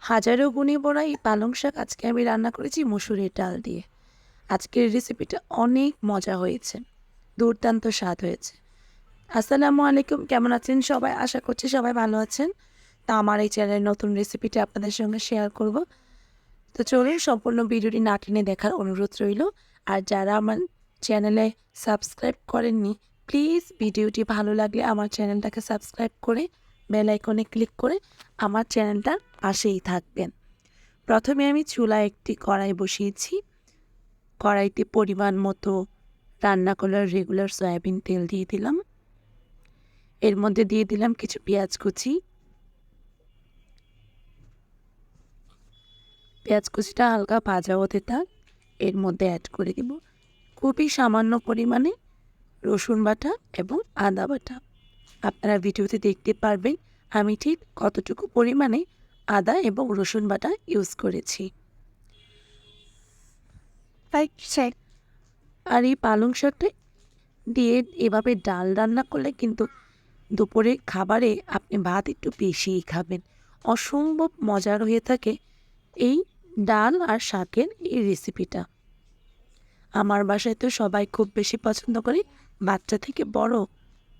হাজারো গুণে বড়া এই পালং শাক আজকে আমি রান্না করেছি মসুরের ডাল দিয়ে। আজকের রেসিপিটা অনেক মজা হয়েছে, দুর্দান্ত স্বাদ হয়েছে। আসসালামু আলাইকুম, কেমন আছেন সবাই? আশা করছি সবাই ভালো আছেন। তা আমার এই চ্যানেলের নতুন রেসিপিটা আপনাদের সঙ্গে শেয়ার করব। তো চলুন সম্পূর্ণ ভিডিওটি না টেনে দেখার অনুরোধ রইল। আর যারা আমার চ্যানেলে সাবস্ক্রাইব করেননি, প্লিজ ভিডিওটি ভালো লাগলে আমার চ্যানেলটাকে সাবস্ক্রাইব করে বেল আইকনে ক্লিক করে আমার চ্যানেলটার পাশেই থাকবেন। প্রথমে আমি চুলায় একটি কড়াই বসিয়েছি। কড়াইতে পরিমাণ মতো রান্না করার রেগুলার সয়াবিন তেল দিয়ে দিলাম। এর মধ্যে দিয়ে দিলাম কিছু পেঁয়াজ কুচি। পেঁয়াজ কুচিটা হালকা ভাজা হতে থাক, এর মধ্যে অ্যাড করে দিব খুবই সামান্য পরিমাণে রসুন বাটা এবং আদা বাটা। আপনারা ভিডিওতে দেখতে পারবেন আমি ঠিক কতটুকু পরিমাণে আদা এবং রসুন বাটা ইউজ করেছি। আর এই পালং শাকটা দিয়ে এভাবে ডাল রান্না করলে কিন্তু দুপুরে খাবারে আপনি ভাত একটু বেশিই খাবেন। অসম্ভব মজার হয়ে থাকে এই ডাল আর শাকের এই রেসিপিটা। আমার বাসায় তো সবাই খুব বেশি পছন্দ করে, বাচ্চা থেকে বড়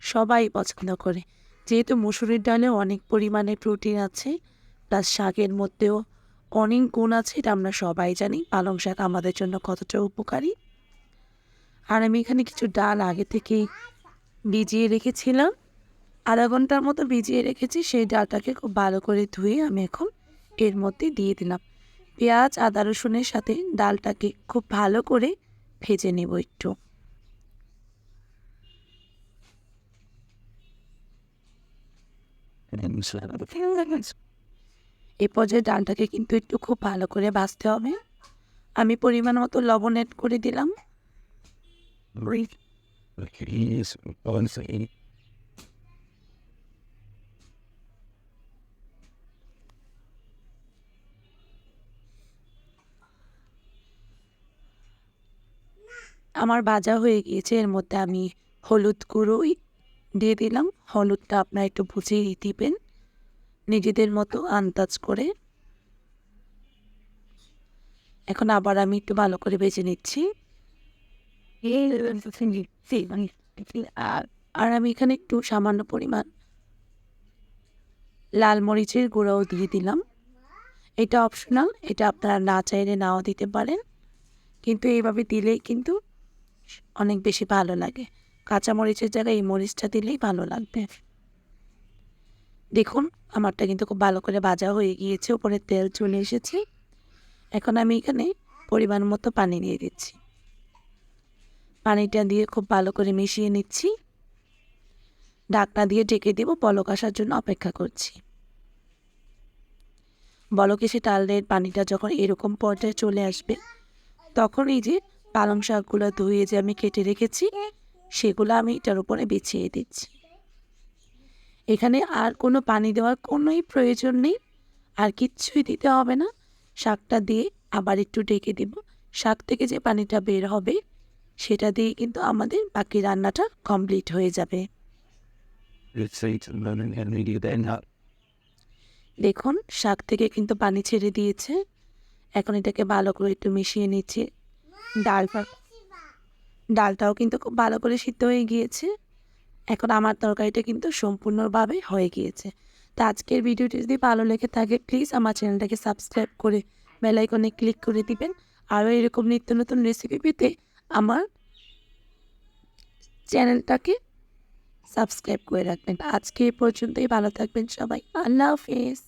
সবাই পছন্দ করে। যেহেতু মসুরির ডালে অনেক পরিমাণে প্রোটিন আছে, প্লাস শাকের মধ্যেও অনেক গুণ আছে, এটা আমরা সবাই জানি পালং শাক আমাদের জন্য কতটা উপকারী। আর আমি এখানে কিছু ডাল আগে থেকেই ভিজিয়ে রেখেছিলাম, আধা ঘন্টার মতো ভিজিয়ে রেখেছি। সেই ডালটাকে খুব ভালো করে ধুয়ে আমি এখন এর মধ্যে দিয়ে দিলাম। পেঁয়াজ আদা রসুনের সাথে ডালটাকে খুব ভালো করে ভেজে নেব একটু। এ পর্যায়ে ডালটাকে কিন্তু একটু খুব ভালো করে ভাজতে হবে। আমি পরিমাণ মতো লবণ অ্যাড করে দিলাম। আমার ভাজা হয়ে গিয়েছে, এর মধ্যে আমি হলুদ গুঁড়ো দিয়ে দিলাম। হলুদটা আপনারা একটু বুঝিয়ে দিবেন নিজেদের মতো আন্দাজ করে। এখন আবার আমি একটু ভালো করে ভেজে নিচ্ছি। আর আমি এখানে একটু সামান্য পরিমাণ লাল মরিচের গুঁড়োও দিয়ে দিলাম। এটা অপশনাল, এটা আপনারা না চাইলে নাও দিতে পারেন, কিন্তু এইভাবে দিলেই কিন্তু অনেক বেশি ভালো লাগে। কাঁচা মরিচের জায়গায় এই মরিচটা দিলেই ভালো লাগবে। দেখুন আমারটা কিন্তু খুব ভালো করে ভাজা হয়ে গিয়েছে, উপরে তেল চলে এসেছে। এখন আমি এখানে পরিমাণ মতো পানি দিয়ে দিচ্ছি। পানিটা দিয়ে খুব ভালো করে মিশিয়ে নিচ্ছি। ঢাকনা দিয়ে ঢেকে দেব, বলক আসার জন্য অপেক্ষা করছি। বলক এসে ডালের পানিটা যখন এরকম পর্যায়ে চলে আসবে, তখন এই যে পালং শাকগুলো ধুয়ে যে আমি কেটে রেখেছি সেগুলো আমি এটার উপরে বিছিয়ে দিচ্ছি। এখানে আর কোনো পানি দেওয়ার কোনোই প্রয়োজন নেই, আর কিচ্ছুই দিতে হবে না। শাকটা দিয়ে আবার একটু ঢেকে দেব। শাক থেকে যে পানিটা বের হবে সেটা দিয়ে কিন্তু আমাদের বাকি রান্নাটা কমপ্লিট হয়ে যাবে। দেখুন শাক থেকে কিন্তু পানি ছেড়ে দিয়েছে। এখন এটাকে ভালো করে একটু মিশিয়ে নিচ্ছি। ডালটাও কিন্তু খুব ভালো করে সিদ্ধ হয়ে গিয়েছে। এখন আমার তরকারিটা কিন্তু সম্পূর্ণভাবে হয়ে গিয়েছে। তো আজকের ভিডিওটি যদি ভালো লেগে থাকে প্লিজ আমার চ্যানেলটাকে সাবস্ক্রাইব করে বেল আইকনে ক্লিক করে দিবেন। আরও এরকম নিত্য নতুন রেসিপি পেতে আমার চ্যানেলটাকে সাবস্ক্রাইব করে রাখবেন। আজকে এ পর্যন্তই, ভালো থাকবেন সবাই। আল্লাহ হাফেজ।